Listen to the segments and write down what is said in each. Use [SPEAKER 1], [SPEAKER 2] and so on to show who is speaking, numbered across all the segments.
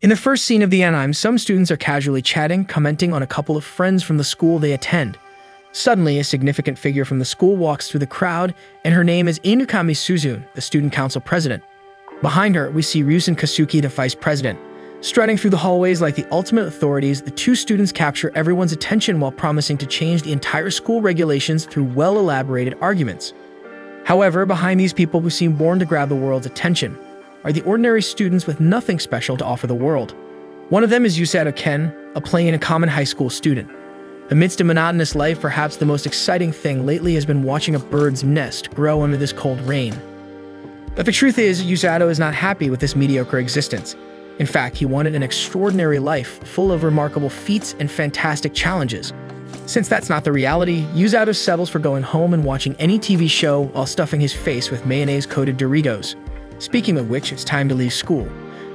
[SPEAKER 1] In the first scene of the anime, some students are casually chatting, commenting on a couple of friends from the school they attend. Suddenly, a significant figure from the school walks through the crowd, and her name is Inukami Suzune, the student council president. Behind her, we see Ryusen Kasuki, the vice president. Strutting through the hallways like the ultimate authorities, the two students capture everyone's attention while promising to change the entire school regulations through well-elaborated arguments. However, behind these people who seem born to grab the world's attention are the ordinary students with nothing special to offer the world. One of them is Yusato Ken, a plain and common high school student. Amidst a monotonous life, perhaps the most exciting thing lately has been watching a bird's nest grow under this cold rain. But the truth is, Yusato is not happy with this mediocre existence. In fact, he wanted an extraordinary life, full of remarkable feats and fantastic challenges. Since that's not the reality, Yusato settles for going home and watching any TV show while stuffing his face with mayonnaise-coated Doritos. Speaking of which, it's time to leave school.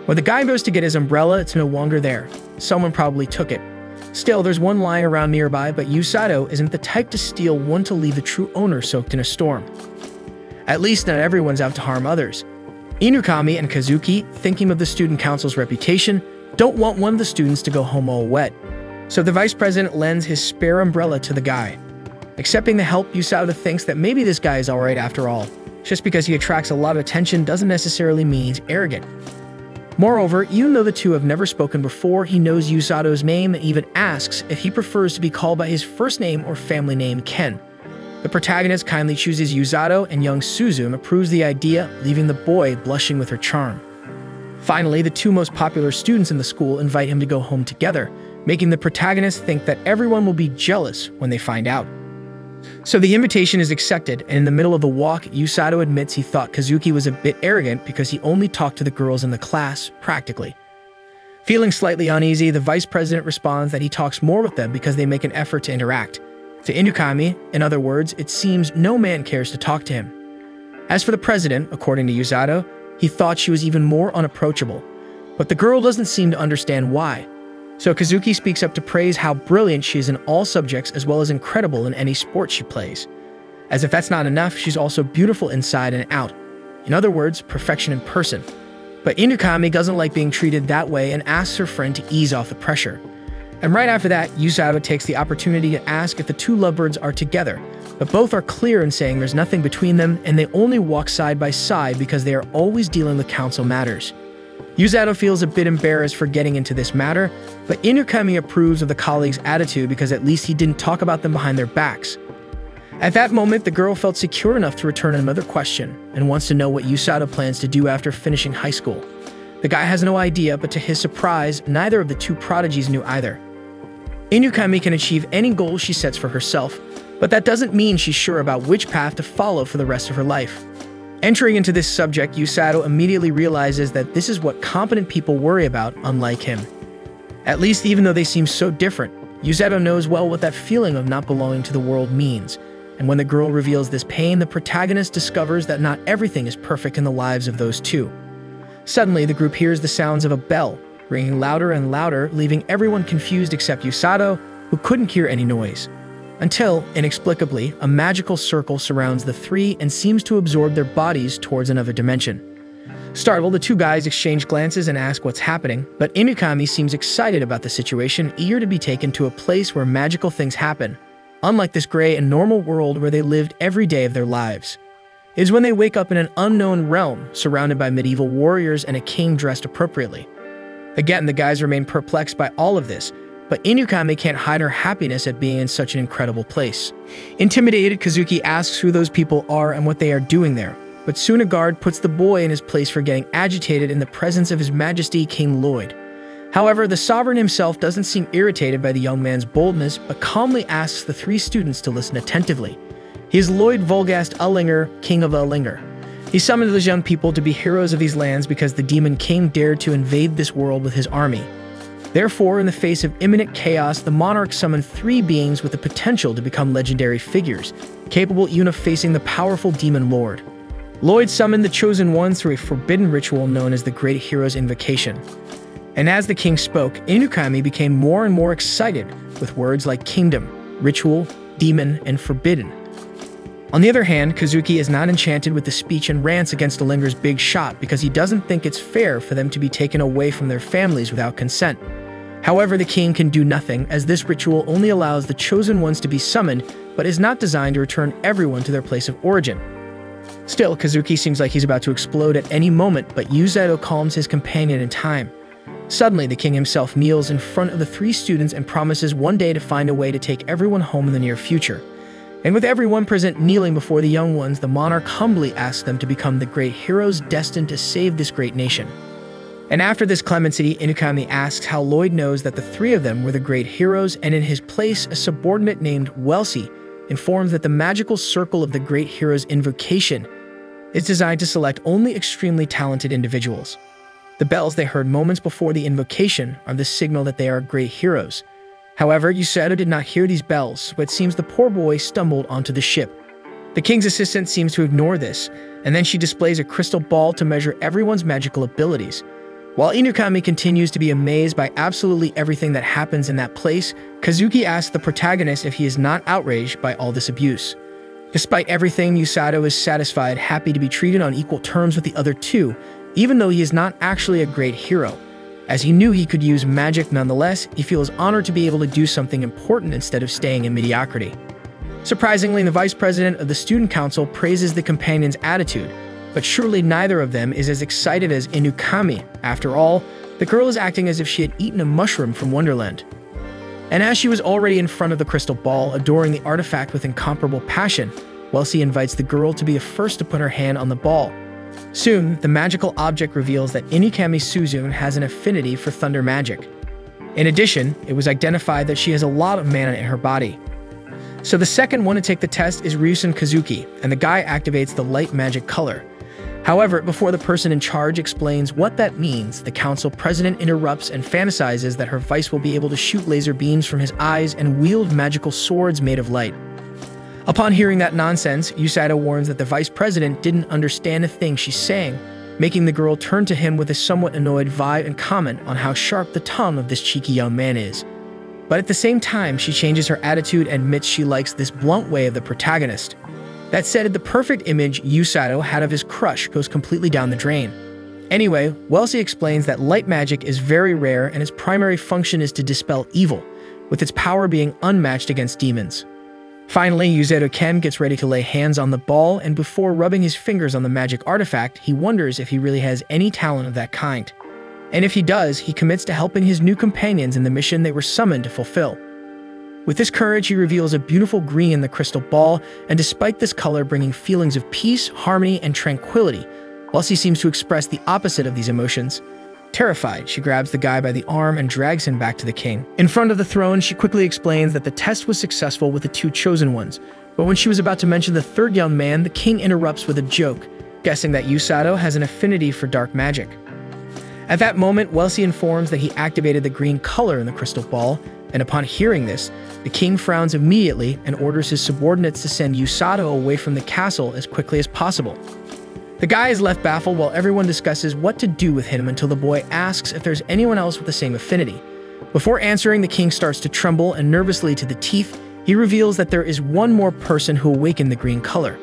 [SPEAKER 1] When the guy goes to get his umbrella, it's no longer there. Someone probably took it. Still, there's one lying around nearby, but Yusato isn't the type to steal one to leave the true owner soaked in a storm. At least not everyone's out to harm others. Inukami and Kazuki, thinking of the student council's reputation, don't want one of the students to go home all wet. So the vice president lends his spare umbrella to the guy. Accepting the help, Yusato thinks that maybe this guy is alright after all. Just because he attracts a lot of attention doesn't necessarily mean he's arrogant. Moreover, even though the two have never spoken before, he knows Yusato's name and even asks if he prefers to be called by his first name or family name, Ken. The protagonist kindly chooses Yusato, and young Suzune approves the idea, leaving the boy blushing with her charm. Finally, the two most popular students in the school invite him to go home together, making the protagonist think that everyone will be jealous when they find out. So the invitation is accepted, and in the middle of the walk, Yusato admits he thought Kazuki was a bit arrogant because he only talked to the girls in the class, practically. Feeling slightly uneasy, the vice president responds that he talks more with them because they make an effort to interact. To Inukami, in other words, it seems no man cares to talk to him. As for the president, according to Yusato, he thought she was even more unapproachable. But the girl doesn't seem to understand why. So Kazuki speaks up to praise how brilliant she is in all subjects as well as incredible in any sport she plays. As if that's not enough, she's also beautiful inside and out. In other words, perfection in person. But Inukami doesn't like being treated that way and asks her friend to ease off the pressure. And right after that, Yusato takes the opportunity to ask if the two lovebirds are together, but both are clear in saying there's nothing between them and they only walk side by side because they are always dealing with council matters. Yusato feels a bit embarrassed for getting into this matter, but Inukami approves of the colleague's attitude because at least he didn't talk about them behind their backs. At that moment, the girl felt secure enough to return another question and wants to know what Yusato plans to do after finishing high school. The guy has no idea, but to his surprise, neither of the two prodigies knew either. Inukami can achieve any goal she sets for herself, but that doesn't mean she's sure about which path to follow for the rest of her life. Entering into this subject, Yusato immediately realizes that this is what competent people worry about, unlike him. At least even though they seem so different, Yusato knows well what that feeling of not belonging to the world means. And when the girl reveals this pain, the protagonist discovers that not everything is perfect in the lives of those two. Suddenly, the group hears the sounds of a bell, ringing louder and louder, leaving everyone confused except Yusato, who couldn't hear any noise. Until, inexplicably, a magical circle surrounds the three and seems to absorb their bodies towards another dimension. Startled, the two guys exchange glances and ask what's happening, but Inukami seems excited about the situation, eager to be taken to a place where magical things happen, unlike this gray and normal world where they lived every day of their lives. It is when they wake up in an unknown realm, surrounded by medieval warriors and a king dressed appropriately. Again, the guys remain perplexed by all of this, but Inukami can't hide her happiness at being in such an incredible place. Intimidated, Kazuki asks who those people are and what they are doing there, but soon a guard puts the boy in his place for getting agitated in the presence of His Majesty King Lloyd. However, the sovereign himself doesn't seem irritated by the young man's boldness, but calmly asks the three students to listen attentively. He is Lloyd Volgast Ullinger, King of Ullinger. He summoned those young people to be heroes of these lands because the Demon King dared to invade this world with his army. Therefore, in the face of imminent chaos, the monarch summoned three beings with the potential to become legendary figures, capable even of facing the powerful Demon Lord. Lloyd summoned the Chosen Ones through a forbidden ritual known as the Great Hero's Invocation. And as the king spoke, Inukami became more and more excited with words like kingdom, ritual, demon, and forbidden. On the other hand, Kazuki is not enchanted with the speech and rants against Alinger's big shot because he doesn't think it's fair for them to be taken away from their families without consent. However, the king can do nothing, as this ritual only allows the chosen ones to be summoned, but is not designed to return everyone to their place of origin. Still, Kazuki seems like he's about to explode at any moment, but Yusato calms his companion in time. Suddenly, the king himself kneels in front of the three students and promises one day to find a way to take everyone home in the near future. And with everyone present kneeling before the young ones, the monarch humbly asks them to become the great heroes destined to save this great nation. And after this clemency, Inukami asks how Lloyd knows that the three of them were the great heroes, and in his place, a subordinate named Welsi informs that the magical circle of the great heroes invocation is designed to select only extremely talented individuals. The bells they heard moments before the invocation are the signal that they are great heroes. However, Yusato did not hear these bells, so it seems the poor boy stumbled onto the ship. The king's assistant seems to ignore this, and then she displays a crystal ball to measure everyone's magical abilities. While Inukami continues to be amazed by absolutely everything that happens in that place, Kazuki asks the protagonist if he is not outraged by all this abuse. Despite everything, Yusato is satisfied, happy to be treated on equal terms with the other two, even though he is not actually a great hero. As he knew he could use magic nonetheless, he feels honored to be able to do something important instead of staying in mediocrity. Surprisingly, the vice president of the student council praises the companion's attitude, but surely neither of them is as excited as Inukami. After all, the girl is acting as if she had eaten a mushroom from Wonderland. And as she was already in front of the crystal ball, adoring the artifact with incomparable passion, Welsi invites the girl to be the first to put her hand on the ball. Soon, the magical object reveals that Inukami Suzune has an affinity for thunder magic. In addition, it was identified that she has a lot of mana in her body. So the second one to take the test is Ryusen Kazuki, and the guy activates the light magic color. However, before the person in charge explains what that means, the council president interrupts and fantasizes that her vice will be able to shoot laser beams from his eyes and wield magical swords made of light. Upon hearing that nonsense, Yusato warns that the vice president didn't understand a thing she's saying, making the girl turn to him with a somewhat annoyed vibe and comment on how sharp the tongue of this cheeky young man is. But at the same time, she changes her attitude and admits she likes this blunt way of the protagonist. That said, the perfect image Yusato had of his crush goes completely down the drain. Anyway, Welsi explains that light magic is very rare and its primary function is to dispel evil, with its power being unmatched against demons. Finally, Yusato Ken gets ready to lay hands on the ball, and before rubbing his fingers on the magic artifact, he wonders if he really has any talent of that kind. And if he does, he commits to helping his new companions in the mission they were summoned to fulfill. With this courage, he reveals a beautiful green in the crystal ball, and despite this color bringing feelings of peace, harmony, and tranquility, Welsi seems to express the opposite of these emotions. Terrified, she grabs the guy by the arm and drags him back to the king. In front of the throne, she quickly explains that the test was successful with the two chosen ones, but when she was about to mention the third young man, the king interrupts with a joke, guessing that Yusato has an affinity for dark magic. At that moment, Welsi informs that he activated the green color in the crystal ball, and upon hearing this, the king frowns immediately and orders his subordinates to send Yusato away from the castle as quickly as possible. The guy is left baffled while everyone discusses what to do with him until the boy asks if there's anyone else with the same affinity. Before answering, the king starts to tremble, and nervously to the teeth, he reveals that there is one more person who awakened the green color.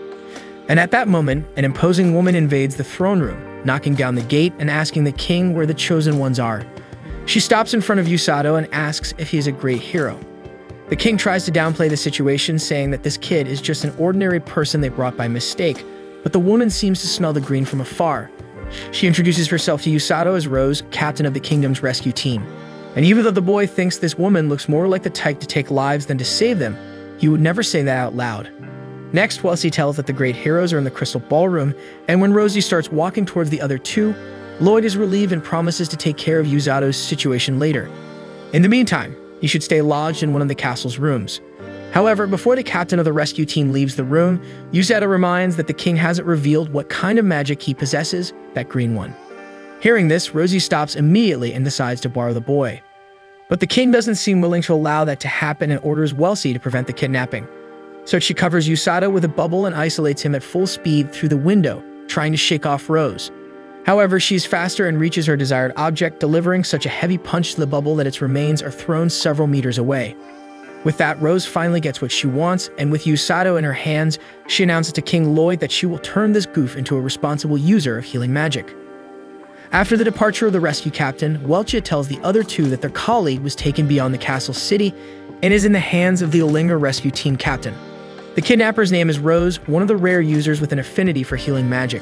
[SPEAKER 1] And at that moment, an imposing woman invades the throne room, knocking down the gate and asking the king where the chosen ones are. She stops in front of Yusato and asks if he is a great hero. The king tries to downplay the situation, saying that this kid is just an ordinary person they brought by mistake, but the woman seems to smell the green from afar. She introduces herself to Yusato as Rose, captain of the kingdom's rescue team. And even though the boy thinks this woman looks more like the type to take lives than to save them, he would never say that out loud. Next, Welsi tells that the great heroes are in the crystal ballroom, and when Rosie starts walking towards the other two, Lloyd is relieved and promises to take care of Yusato's situation later. In the meantime, he should stay lodged in one of the castle's rooms. However, before the captain of the rescue team leaves the room, Yusato reminds that the king hasn't revealed what kind of magic he possesses, that green one. Hearing this, Rosie stops immediately and decides to borrow the boy. But the king doesn't seem willing to allow that to happen and orders Welsi to prevent the kidnapping. So she covers Yusato with a bubble and isolates him at full speed through the window, trying to shake off Rose. However, she's faster and reaches her desired object, delivering such a heavy punch to the bubble that its remains are thrown several meters away. With that, Rose finally gets what she wants, and with Yusato in her hands, she announces to King Lloyd that she will turn this goof into a responsible user of healing magic. After the departure of the rescue captain, Welchia tells the other two that their colleague was taken beyond the castle city and is in the hands of the Olinga rescue team captain. The kidnapper's name is Rose, one of the rare users with an affinity for healing magic.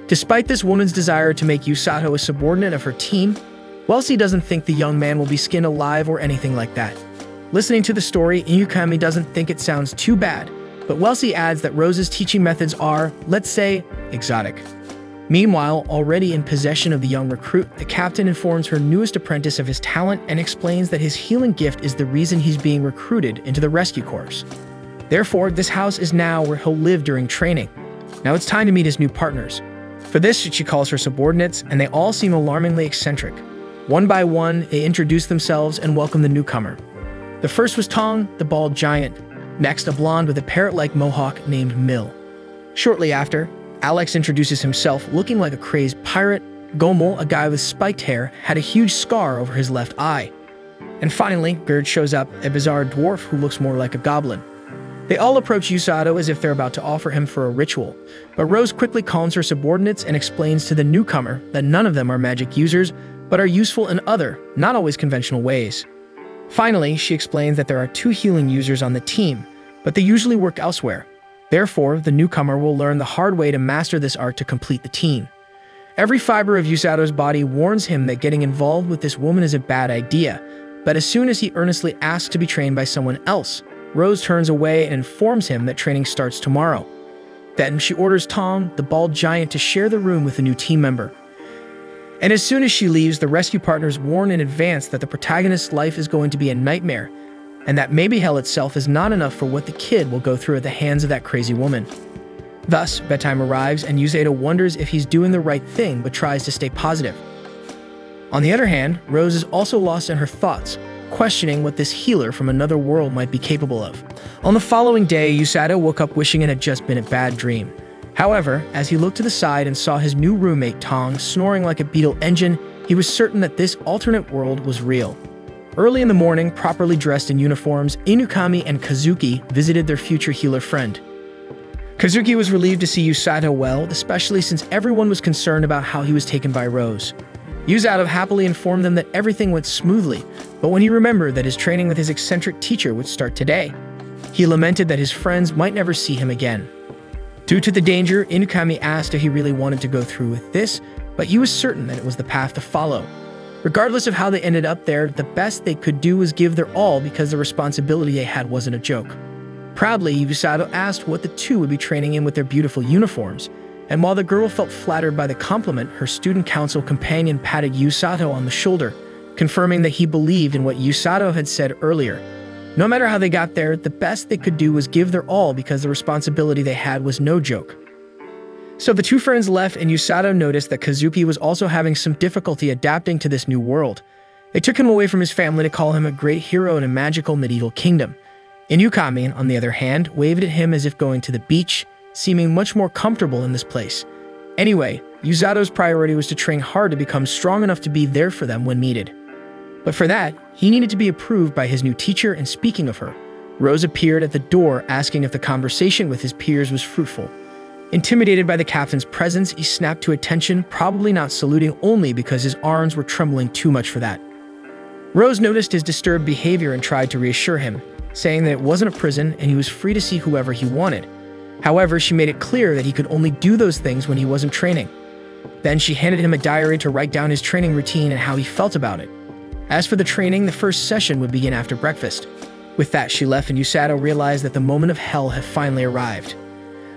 [SPEAKER 1] Despite this woman's desire to make Yusato a subordinate of her team, Welchia doesn't think the young man will be skinned alive or anything like that. Listening to the story, Inukami doesn't think it sounds too bad, but Welchia adds that Rose's teaching methods are, let's say, exotic. Meanwhile, already in possession of the young recruit, the captain informs her newest apprentice of his talent and explains that his healing gift is the reason he's being recruited into the rescue corps. Therefore, this house is now where he'll live during training. Now it's time to meet his new partners. For this, she calls her subordinates, and they all seem alarmingly eccentric. One by one, they introduce themselves and welcome the newcomer. The first was Tong, the bald giant. Next, a blonde with a parrot-like mohawk named Mill. Shortly after, Alex introduces himself looking like a crazed pirate. Gomel, a guy with spiked hair, had a huge scar over his left eye. And finally, Gerd shows up, a bizarre dwarf who looks more like a goblin. They all approach Yusato as if they're about to offer him for a ritual, but Rose quickly calms her subordinates and explains to the newcomer that none of them are magic users, but are useful in other, not always conventional ways. Finally, she explains that there are 2 healing users on the team, but they usually work elsewhere. Therefore, the newcomer will learn the hard way to master this art to complete the team. Every fiber of Yusato's body warns him that getting involved with this woman is a bad idea, but as soon as he earnestly asks to be trained by someone else, Rose turns away and informs him that training starts tomorrow. Then she orders Tong, the bald giant, to share the room with a new team member. And as soon as she leaves, the rescue partners warn in advance that the protagonist's life is going to be a nightmare, and that maybe hell itself is not enough for what the kid will go through at the hands of that crazy woman. Thus, bedtime arrives, and Yusato wonders if he's doing the right thing but tries to stay positive. On the other hand, Rose is also lost in her thoughts, questioning what this healer from another world might be capable of. On the following day, Yusato woke up wishing it had just been a bad dream. However, as he looked to the side and saw his new roommate Tong snoring like a Beetle engine, he was certain that this alternate world was real. Early in the morning, properly dressed in uniforms, Inukami and Kazuki visited their future healer friend. Kazuki was relieved to see Yusato well, especially since everyone was concerned about how he was taken by Rose. Yusato happily informed them that everything went smoothly, but when he remembered that his training with his eccentric teacher would start today, he lamented that his friends might never see him again. Due to the danger, Inukami asked if he really wanted to go through with this, but he was certain that it was the path to follow. Regardless of how they ended up there, the best they could do was give their all because the responsibility they had wasn't a joke. Proudly, Yusato asked what the two would be training in with their beautiful uniforms, and while the girl felt flattered by the compliment, her student council companion patted Yusato on the shoulder, confirming that he believed in what Yusato had said earlier. No matter how they got there, the best they could do was give their all because the responsibility they had was no joke. So the two friends left, and Yusato noticed that Kazuki was also having some difficulty adapting to this new world. They took him away from his family to call him a great hero in a magical medieval kingdom. Inukami, on the other hand, waved at him as if going to the beach, seeming much more comfortable in this place. Anyway, Yusato's priority was to train hard to become strong enough to be there for them when needed. But for that, he needed to be approved by his new teacher, and speaking of her, Rose appeared at the door asking if the conversation with his peers was fruitful. Intimidated by the captain's presence, he snapped to attention, probably not saluting only because his arms were trembling too much for that. Rose noticed his disturbed behavior and tried to reassure him, saying that it wasn't a prison and he was free to see whoever he wanted. However, she made it clear that he could only do those things when he wasn't training. Then she handed him a diary to write down his training routine and how he felt about it. As for the training, the first session would begin after breakfast. With that, she left, and Yusato realized that the moment of hell had finally arrived.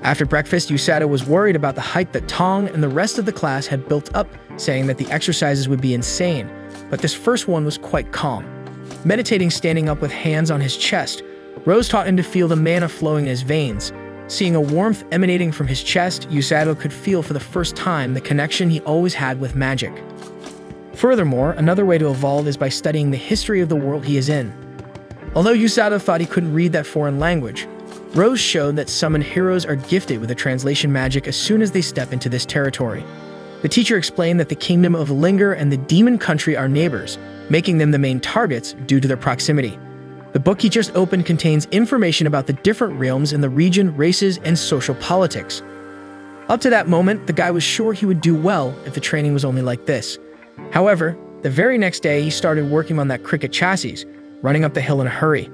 [SPEAKER 1] After breakfast, Yusato was worried about the hype that Tong and the rest of the class had built up, saying that the exercises would be insane, but this first one was quite calm. Meditating standing up with hands on his chest, Rose taught him to feel the mana flowing in his veins. Seeing a warmth emanating from his chest, Yusato could feel for the first time the connection he always had with magic. Furthermore, another way to evolve is by studying the history of the world he is in. Although Yusato thought he couldn't read that foreign language, Rose showed that summoned heroes are gifted with a translation magic as soon as they step into this territory. The teacher explained that the kingdom of Linger and the demon country are neighbors, making them the main targets due to their proximity. The book he just opened contains information about the different realms in the region, races, and social politics. Up to that moment, the guy was sure he would do well if the training was only like this. However, the very next day, he started working on that cricket chassis, running up the hill in a hurry.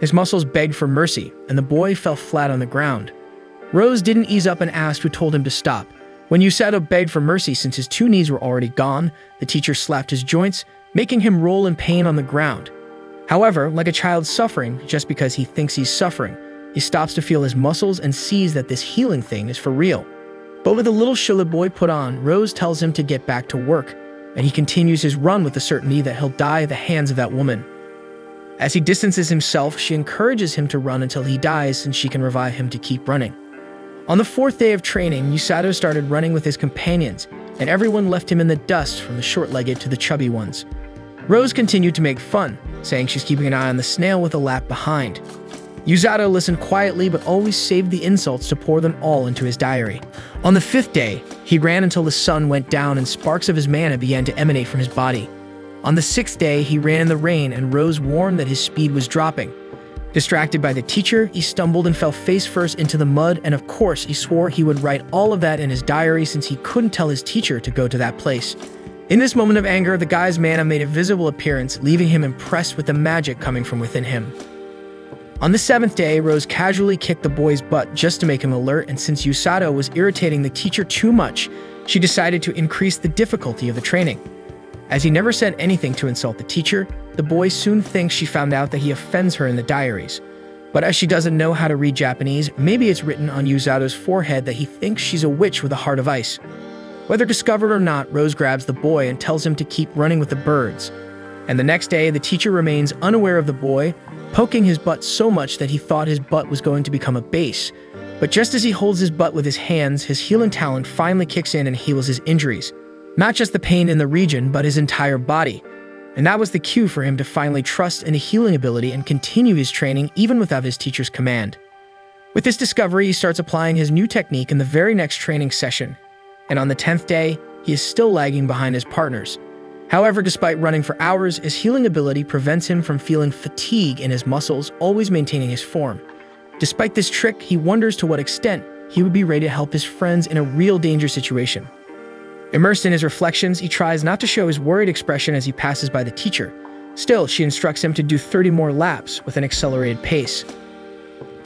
[SPEAKER 1] His muscles begged for mercy, and the boy fell flat on the ground. Rose didn't ease up and asked who told him to stop. When Yusato begged for mercy since his two knees were already gone, the teacher slapped his joints, making him roll in pain on the ground. However, like a child suffering just because he thinks he's suffering, he stops to feel his muscles and sees that this healing thing is for real. But with the little shoe the boy put on, Rose tells him to get back to work, and he continues his run with the certainty that he'll die at the hands of that woman. As he distances himself, she encourages him to run until he dies since she can revive him to keep running. On the fourth day of training, Yusato started running with his companions, and everyone left him in the dust from the short-legged to the chubby ones. Rose continued to make fun, saying she's keeping an eye on the snail with a lap behind. Yusato listened quietly but always saved the insults to pour them all into his diary. On the fifth day, he ran until the sun went down and sparks of his mana began to emanate from his body. On the sixth day, he ran in the rain and Rose warned that his speed was dropping. Distracted by the teacher, he stumbled and fell face first into the mud, and of course, he swore he would write all of that in his diary since he couldn't tell his teacher to go to that place. In this moment of anger, the guy's mana made a visible appearance, leaving him impressed with the magic coming from within him. On the seventh day, Rose casually kicked the boy's butt just to make him alert, and since Yusato was irritating the teacher too much, she decided to increase the difficulty of the training. As he never said anything to insult the teacher, the boy soon thinks she found out that he offends her in the diaries. But as she doesn't know how to read Japanese, maybe it's written on Yusato's forehead that he thinks she's a witch with a heart of ice. Whether discovered or not, Rose grabs the boy and tells him to keep running with the birds. And the next day, the teacher remains unaware of the boy, poking his butt so much that he thought his butt was going to become a base. But just as he holds his butt with his hands, his healing talent finally kicks in and heals his injuries. Not just the pain in the region, but his entire body. And that was the cue for him to finally trust in the healing ability and continue his training even without his teacher's command. With this discovery, he starts applying his new technique in the very next training session. And on the 10th day, he is still lagging behind his partners. However, despite running for hours, his healing ability prevents him from feeling fatigue in his muscles, always maintaining his form. Despite this trick, he wonders to what extent he would be ready to help his friends in a real danger situation. Immersed in his reflections, he tries not to show his worried expression as he passes by the teacher. Still, she instructs him to do 30 more laps with an accelerated pace.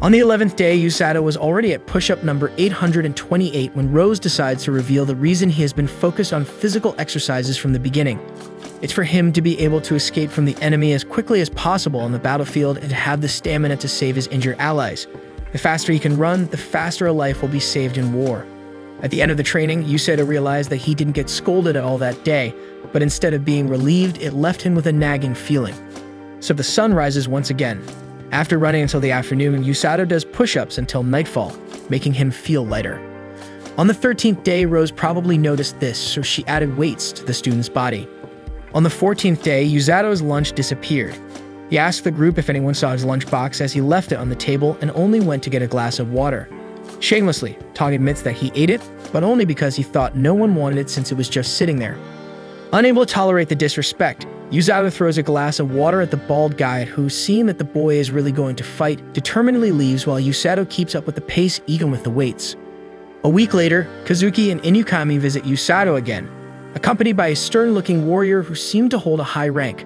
[SPEAKER 1] On the 11th day, Yusato was already at push-up number 828 when Rose decides to reveal the reason he has been focused on physical exercises from the beginning. It's for him to be able to escape from the enemy as quickly as possible on the battlefield and to have the stamina to save his injured allies. The faster he can run, the faster a life will be saved in war. At the end of the training, Yusato realized that he didn't get scolded at all that day, but instead of being relieved, it left him with a nagging feeling. So the sun rises once again. After running until the afternoon, Yusato does push-ups until nightfall, making him feel lighter. On the 13th day, Rose probably noticed this, so she added weights to the student's body. On the 14th day, Yusato's lunch disappeared. He asked the group if anyone saw his lunchbox as he left it on the table and only went to get a glass of water. Shamelessly, Tong admits that he ate it, but only because he thought no one wanted it since it was just sitting there. Unable to tolerate the disrespect, Yusato throws a glass of water at the bald guy who, seeing that the boy is really going to fight, determinedly leaves while Yusato keeps up with the pace even with the weights. A week later, Kazuki and Inukami visit Yusato again, accompanied by a stern-looking warrior who seemed to hold a high rank.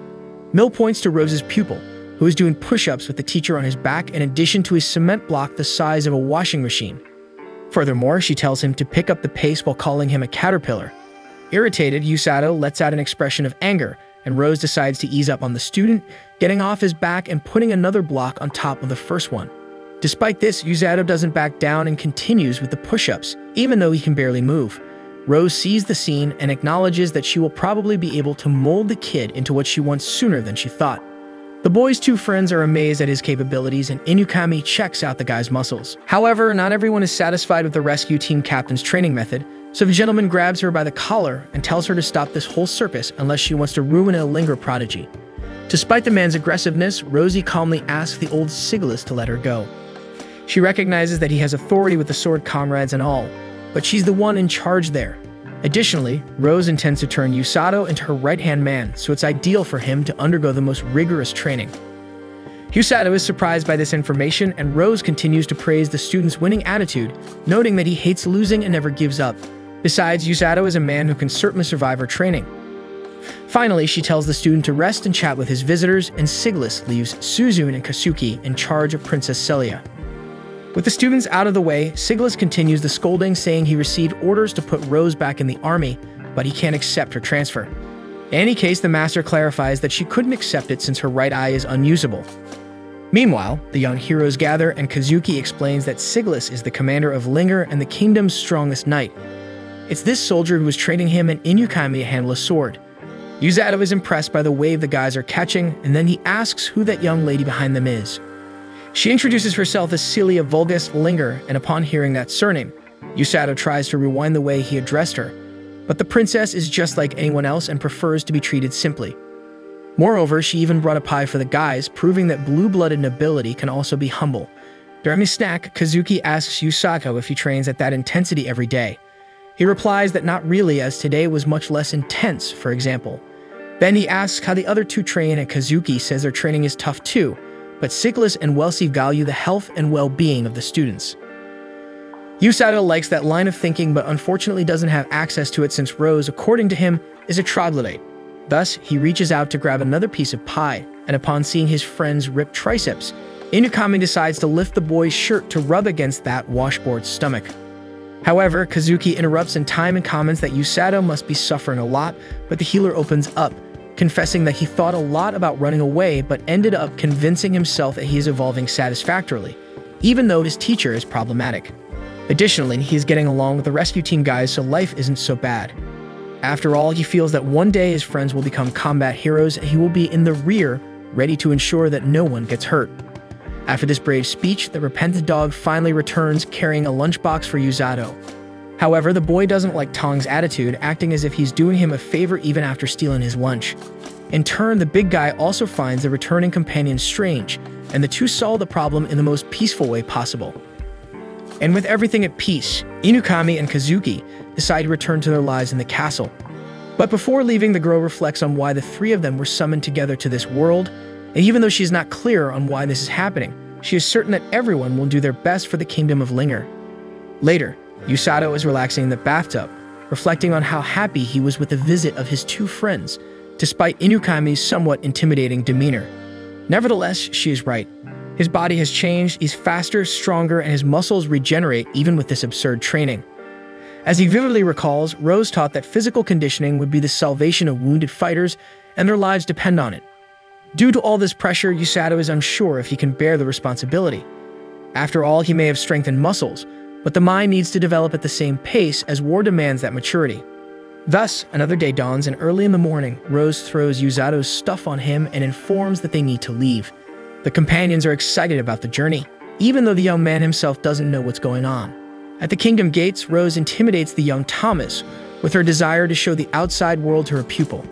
[SPEAKER 1] Mill points to Rose's pupil, who is doing push-ups with the teacher on his back in addition to a cement block the size of a washing machine. Furthermore, she tells him to pick up the pace while calling him a caterpillar. Irritated, Yusato lets out an expression of anger, and Rose decides to ease up on the student, getting off his back and putting another block on top of the first one. Despite this, Yusato doesn't back down and continues with the push-ups, even though he can barely move. Rose sees the scene and acknowledges that she will probably be able to mold the kid into what she wants sooner than she thought. The boy's two friends are amazed at his capabilities, and Inukami checks out the guy's muscles. However, not everyone is satisfied with the rescue team captain's training method, so the gentleman grabs her by the collar and tells her to stop this whole circus unless she wants to ruin a Linger prodigy. Despite the man's aggressiveness, Rosie calmly asks the old Sigilis to let her go. She recognizes that he has authority with the sword comrades and all, but she's the one in charge there. Additionally, Rose intends to turn Yusato into her right-hand man, so it's ideal for him to undergo the most rigorous training. Yusato is surprised by this information, and Rose continues to praise the student's winning attitude, noting that he hates losing and never gives up. Besides, Yusato is a man who can certainly survive her training. Finally, she tells the student to rest and chat with his visitors, and Siglis leaves Suzune and Kasuki in charge of Princess Celia. With the students out of the way, Siglis continues the scolding, saying he received orders to put Rose back in the army, but he can't accept her transfer. In any case, the master clarifies that she couldn't accept it since her right eye is unusable. Meanwhile, the young heroes gather, and Kazuki explains that Siglis is the commander of Linger and the kingdom's strongest knight. It's this soldier who was training him and Inukami to handle a sword. Yusato is impressed by the wave the guys are catching, and then he asks who that young lady behind them is. She introduces herself as Celia Vulgus Linger, and upon hearing that surname, Yusato tries to rewind the way he addressed her, but the princess is just like anyone else and prefers to be treated simply. Moreover, she even brought a pie for the guys, proving that blue-blooded nobility can also be humble. During the snack, Kazuki asks Yusato if he trains at that intensity every day. He replies that not really, as today was much less intense, for example. Then he asks how the other two train, and Kazuki says their training is tough too, but Siglis and Welsi value the health and well-being of the students. Yusato likes that line of thinking, but unfortunately doesn't have access to it since Rose, according to him, is a troglodyte. Thus, he reaches out to grab another piece of pie, and upon seeing his friend's ripped triceps, Inukami decides to lift the boy's shirt to rub against that washboard's stomach. However, Kazuki interrupts in time and comments that Yusato must be suffering a lot, but the healer opens up, confessing that he thought a lot about running away but ended up convincing himself that he is evolving satisfactorily, even though his teacher is problematic. Additionally, he is getting along with the rescue team guys, so life isn't so bad. After all, he feels that one day his friends will become combat heroes and he will be in the rear, ready to ensure that no one gets hurt. After this brave speech, the repentant dog finally returns carrying a lunchbox for Yusato. However, the boy doesn't like Tong's attitude, acting as if he's doing him a favor even after stealing his lunch. In turn, the big guy also finds the returning companion strange, and the two solve the problem in the most peaceful way possible. And with everything at peace, Inukami and Kazuki decide to return to their lives in the castle. But before leaving, the girl reflects on why the three of them were summoned together to this world, and even though she is not clear on why this is happening, she is certain that everyone will do their best for the kingdom of Linger. Later, Yusato is relaxing in the bathtub, reflecting on how happy he was with the visit of his two friends, despite Inukami's somewhat intimidating demeanor. Nevertheless, she is right. His body has changed, he's faster, stronger, and his muscles regenerate even with this absurd training. As he vividly recalls, Rose taught that physical conditioning would be the salvation of wounded fighters, and their lives depend on it. Due to all this pressure, Yusato is unsure if he can bear the responsibility. After all, he may have strength and muscles, but the mind needs to develop at the same pace as war demands that maturity. Thus, another day dawns, and early in the morning, Rose throws Yusato's stuff on him and informs that they need to leave. The companions are excited about the journey, even though the young man himself doesn't know what's going on. At the kingdom gates, Rose intimidates the young Thomas with her desire to show the outside world to her pupil.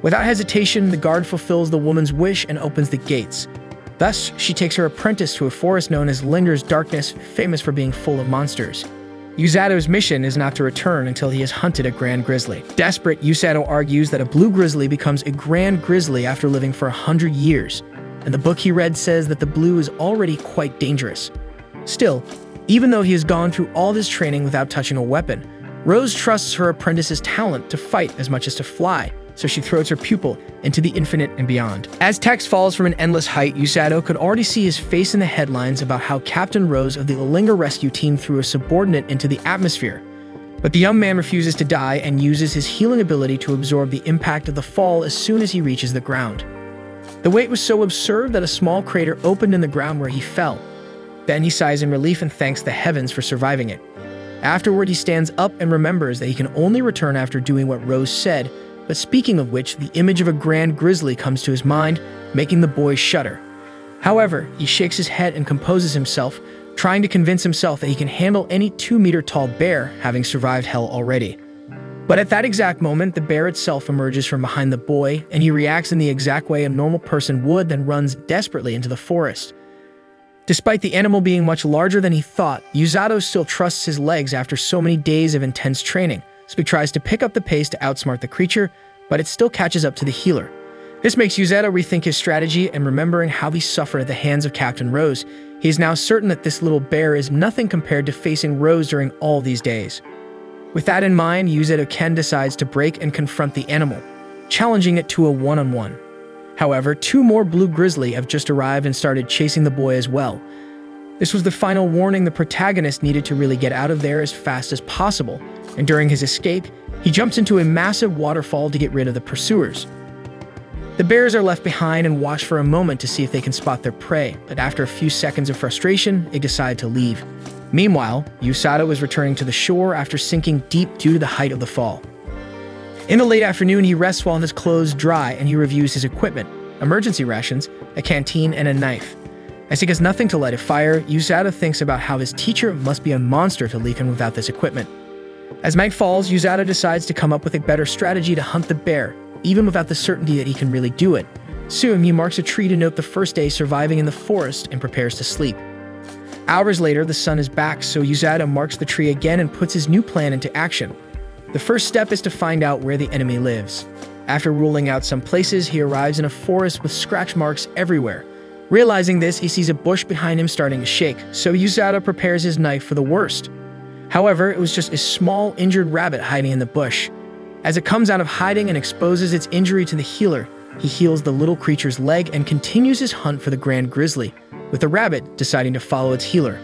[SPEAKER 1] Without hesitation, the guard fulfills the woman's wish and opens the gates. Thus, she takes her apprentice to a forest known as Linger's Darkness, famous for being full of monsters. Yusato's mission is not to return until he has hunted a grand grizzly. Desperate, Yusato argues that a blue grizzly becomes a grand grizzly after living for 100 years, and the book he read says that the blue is already quite dangerous. Still, even though he has gone through all this training without touching a weapon, Rose trusts her apprentice's talent to fight as much as to fly, so she throws her pupil into the infinite and beyond. As text falls from an endless height, Yusato could already see his face in the headlines about how Captain Rose of the Linger rescue team threw a subordinate into the atmosphere. But the young man refuses to die and uses his healing ability to absorb the impact of the fall as soon as he reaches the ground. The weight was so absurd that a small crater opened in the ground where he fell. Then he sighs in relief and thanks the heavens for surviving it. Afterward, he stands up and remembers that he can only return after doing what Rose said, but speaking of which, the image of a grand grizzly comes to his mind, making the boy shudder. However, he shakes his head and composes himself, trying to convince himself that he can handle any 2-meter-tall bear, having survived hell already. But at that exact moment, the bear itself emerges from behind the boy, and he reacts in the exact way a normal person would, then runs desperately into the forest. Despite the animal being much larger than he thought, Yusato still trusts his legs after so many days of intense training, so he tries to pick up the pace to outsmart the creature, but it still catches up to the healer. This makes Yusato rethink his strategy, and remembering how he suffered at the hands of Captain Rose, he is now certain that this little bear is nothing compared to facing Rose during all these days. With that in mind, Yusato Ken decides to break and confront the animal, challenging it to a one-on-one. However, two more blue grizzly have just arrived and started chasing the boy as well. This was the final warning the protagonist needed to really get out of there as fast as possible, and during his escape, he jumps into a massive waterfall to get rid of the pursuers. The bears are left behind and watch for a moment to see if they can spot their prey, but after a few seconds of frustration, they decide to leave. Meanwhile, Yusato is returning to the shore after sinking deep due to the height of the fall. In the late afternoon, he rests while his clothes dry and he reviews his equipment, emergency rations, a canteen, and a knife. As he gets nothing to light a fire, Yusato thinks about how his teacher must be a monster to leave him without this equipment. As night falls, Yusato decides to come up with a better strategy to hunt the bear, even without the certainty that he can really do it. Soon, he marks a tree to note the first day surviving in the forest and prepares to sleep. Hours later, the sun is back, so Yusato marks the tree again and puts his new plan into action. The first step is to find out where the enemy lives. After ruling out some places, he arrives in a forest with scratch marks everywhere. Realizing this, he sees a bush behind him starting to shake, so Yusato prepares his knife for the worst. However, it was just a small, injured rabbit hiding in the bush. As it comes out of hiding and exposes its injury to the healer, he heals the little creature's leg and continues his hunt for the grand grizzly, with the rabbit deciding to follow its healer.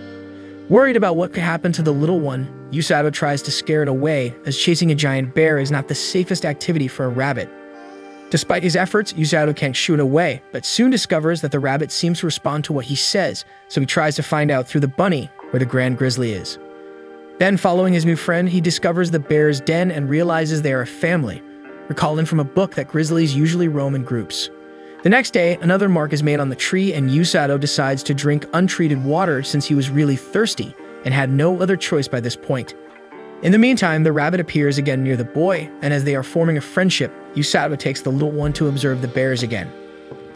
[SPEAKER 1] Worried about what could happen to the little one, Yusato tries to scare it away, as chasing a giant bear is not the safest activity for a rabbit. Despite his efforts, Yusato can't shoo it away, but soon discovers that the rabbit seems to respond to what he says, so he tries to find out through the bunny where the grand grizzly is. Then, following his new friend, he discovers the bear's den and realizes they are a family, recalling from a book that grizzlies usually roam in groups. The next day, another mark is made on the tree, and Yusato decides to drink untreated water since he was really thirsty and had no other choice by this point. In the meantime, the rabbit appears again near the boy, and as they are forming a friendship, Yusato takes the little one to observe the bears again.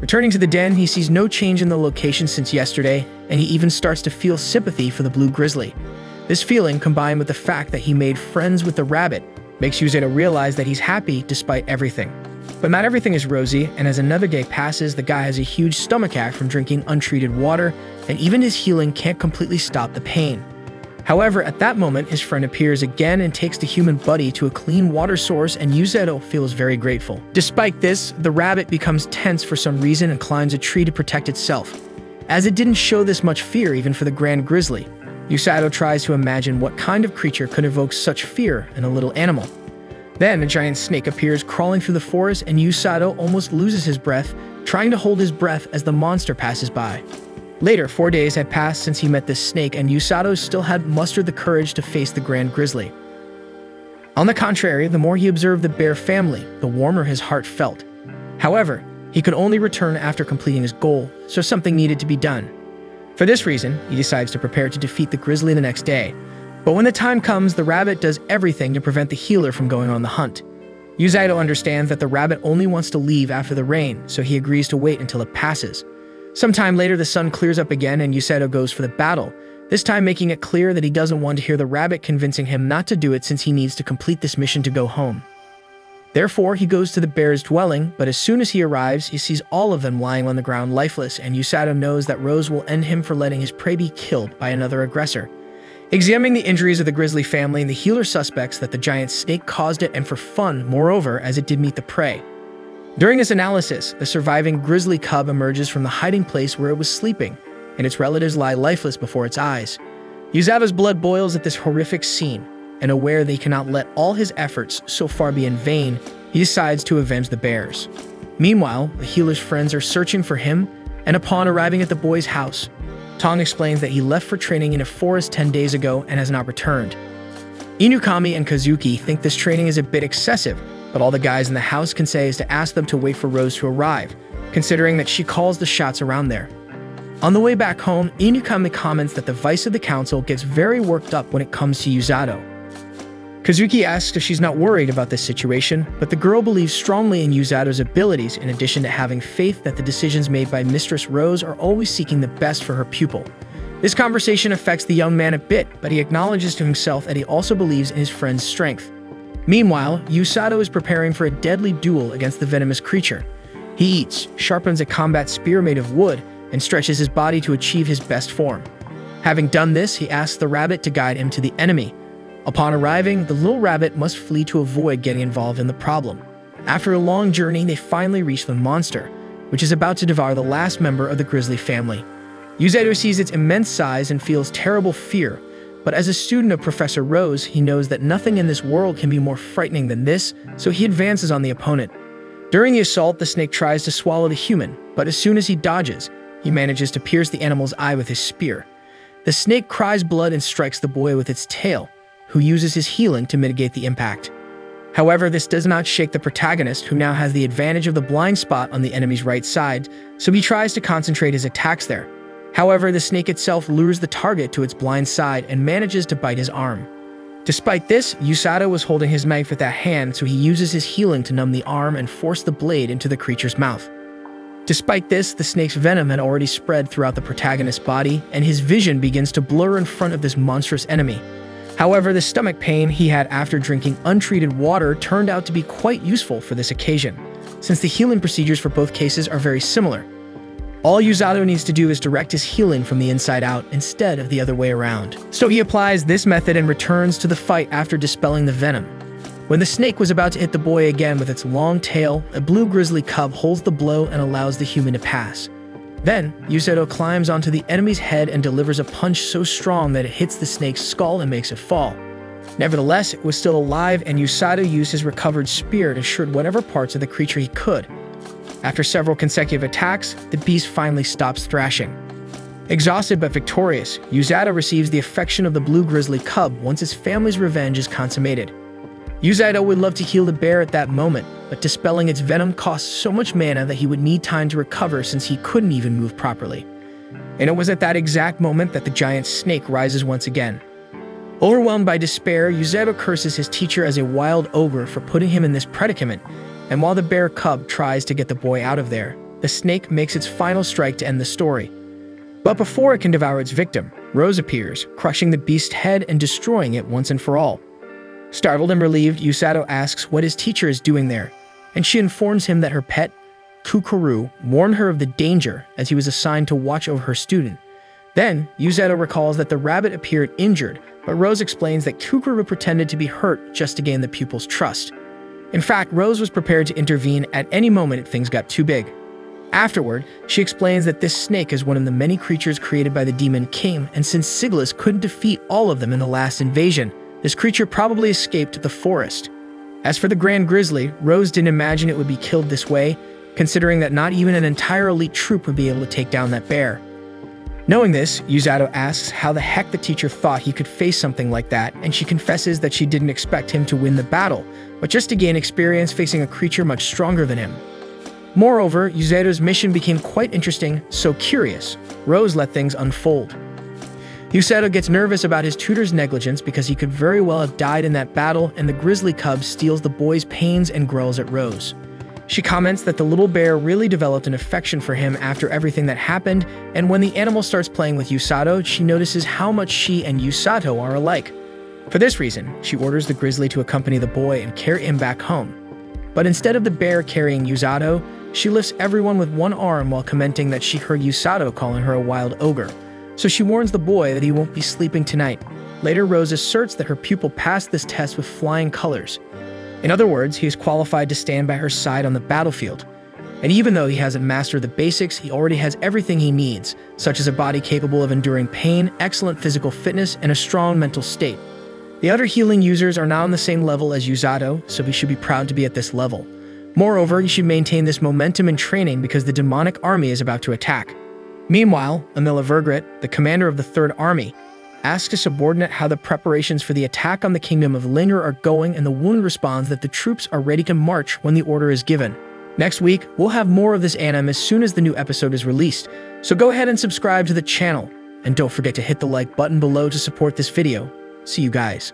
[SPEAKER 1] Returning to the den, he sees no change in the location since yesterday, and he even starts to feel sympathy for the blue grizzly. This feeling, combined with the fact that he made friends with the rabbit, makes Yusato realize that he's happy despite everything. But not everything is rosy, and as another day passes, the guy has a huge stomachache from drinking untreated water, and even his healing can't completely stop the pain. However, at that moment, his friend appears again and takes the human buddy to a clean water source, and Yusato feels very grateful. Despite this, the rabbit becomes tense for some reason and climbs a tree to protect itself, as it didn't show this much fear even for the grand grizzly. Yusato tries to imagine what kind of creature could evoke such fear in a little animal. Then a giant snake appears crawling through the forest, and Yusato almost loses his breath, trying to hold his breath as the monster passes by. Later, 4 days had passed since he met this snake, and Yusato still had mustered the courage to face the grand grizzly. On the contrary, the more he observed the bear family, the warmer his heart felt. However, he could only return after completing his goal, so something needed to be done. For this reason, he decides to prepare to defeat the grizzly the next day. But when the time comes, the rabbit does everything to prevent the healer from going on the hunt. Yusato understands that the rabbit only wants to leave after the rain, so he agrees to wait until it passes. Sometime later, the sun clears up again and Yusato goes for the battle, this time making it clear that he doesn't want to hear the rabbit convincing him not to do it since he needs to complete this mission to go home. Therefore, he goes to the bear's dwelling, but as soon as he arrives, he sees all of them lying on the ground lifeless, and Yusato knows that Rose will end him for letting his prey be killed by another aggressor. Examining the injuries of the grizzly family, the healer suspects that the giant snake caused it, and for fun, moreover, as it did meet the prey. During this analysis, the surviving grizzly cub emerges from the hiding place where it was sleeping, and its relatives lie lifeless before its eyes. Yusato's blood boils at this horrific scene, and aware that he cannot let all his efforts so far be in vain, he decides to avenge the bears. Meanwhile, the healer's friends are searching for him, and upon arriving at the boy's house, Tong explains that he left for training in a forest 10 days ago and has not returned. Inukami and Kazuki think this training is a bit excessive, but all the guys in the house can say is to ask them to wait for Rose to arrive, considering that she calls the shots around there. On the way back home, Inukami comments that the vice of the council gets very worked up when it comes to Yusato. Kazuki asks if she's not worried about this situation, but the girl believes strongly in Yusato's abilities in addition to having faith that the decisions made by Mistress Rose are always seeking the best for her pupil. This conversation affects the young man a bit, but he acknowledges to himself that he also believes in his friend's strength. Meanwhile, Yusato is preparing for a deadly duel against the venomous creature. He eats, sharpens a combat spear made of wood, and stretches his body to achieve his best form. Having done this, he asks the rabbit to guide him to the enemy. Upon arriving, the little rabbit must flee to avoid getting involved in the problem. After a long journey, they finally reach the monster, which is about to devour the last member of the grizzly family. Yusato sees its immense size and feels terrible fear, but as a student of Professor Rose, he knows that nothing in this world can be more frightening than this, so he advances on the opponent. During the assault, the snake tries to swallow the human, but as soon as he dodges, he manages to pierce the animal's eye with his spear. The snake cries blood and strikes the boy with its tail, who uses his healing to mitigate the impact. However, this does not shake the protagonist, who now has the advantage of the blind spot on the enemy's right side, so he tries to concentrate his attacks there. However, the snake itself lures the target to its blind side and manages to bite his arm. Despite this, Yusato was holding his knife with that hand, so he uses his healing to numb the arm and force the blade into the creature's mouth. Despite this, the snake's venom had already spread throughout the protagonist's body, and his vision begins to blur in front of this monstrous enemy. However, the stomach pain he had after drinking untreated water turned out to be quite useful for this occasion, since the healing procedures for both cases are very similar. All Yusato needs to do is direct his healing from the inside out instead of the other way around. So he applies this method and returns to the fight after dispelling the venom. When the snake was about to hit the boy again with its long tail, a blue grizzly cub holds the blow and allows the human to pass. Then, Yusato climbs onto the enemy's head and delivers a punch so strong that it hits the snake's skull and makes it fall. Nevertheless, it was still alive, and Yusato used his recovered spear to shred whatever parts of the creature he could. After several consecutive attacks, the beast finally stops thrashing. Exhausted but victorious, Yusato receives the affection of the blue grizzly cub once his family's revenge is consummated. Yusato would love to heal the bear at that moment, but dispelling its venom costs so much mana that he would need time to recover since he couldn't even move properly. And it was at that exact moment that the giant snake rises once again. Overwhelmed by despair, Yusato curses his teacher as a wild ogre for putting him in this predicament, and while the bear cub tries to get the boy out of there, the snake makes its final strike to end the story. But before it can devour its victim, Rose appears, crushing the beast's head and destroying it once and for all. Startled and relieved, Yusato asks what his teacher is doing there, and she informs him that her pet, Kukuru, warned her of the danger as he was assigned to watch over her student. Then, Yusato recalls that the rabbit appeared injured, but Rose explains that Kukuru pretended to be hurt just to gain the pupil's trust. In fact, Rose was prepared to intervene at any moment if things got too big. Afterward, she explains that this snake is one of the many creatures created by the Demon King, and since Sigilus couldn't defeat all of them in the last invasion, this creature probably escaped the forest. As for the Grand Grizzly, Rose didn't imagine it would be killed this way, considering that not even an entire elite troop would be able to take down that bear. Knowing this, Yusato asks how the heck the teacher thought he could face something like that, and she confesses that she didn't expect him to win the battle, but just to gain experience facing a creature much stronger than him. Moreover, Yusato's mission became quite interesting, so curious, Rose let things unfold. Yusato gets nervous about his tutor's negligence because he could very well have died in that battle, and the grizzly cub steals the boy's pains and growls at Rose. She comments that the little bear really developed an affection for him after everything that happened, and when the animal starts playing with Yusato, she notices how much she and Yusato are alike. For this reason, she orders the grizzly to accompany the boy and carry him back home. But instead of the bear carrying Yusato, she lifts everyone with one arm while commenting that she heard Yusato calling her a wild ogre. So she warns the boy that he won't be sleeping tonight. Later, Rose asserts that her pupil passed this test with flying colors. In other words, he is qualified to stand by her side on the battlefield. And even though he hasn't mastered the basics, he already has everything he needs, such as a body capable of enduring pain, excellent physical fitness, and a strong mental state. The other healing users are now on the same level as Yusato, so he should be proud to be at this level. Moreover, he should maintain this momentum in training because the demonic army is about to attack. Meanwhile, Amila Vergrit, the commander of the Third Army, asks a subordinate how the preparations for the attack on the kingdom of Linger are going, and the wound responds that the troops are ready to march when the order is given. Next week, we'll have more of this anime as soon as the new episode is released, so go ahead and subscribe to the channel, and don't forget to hit the like button below to support this video. See you guys.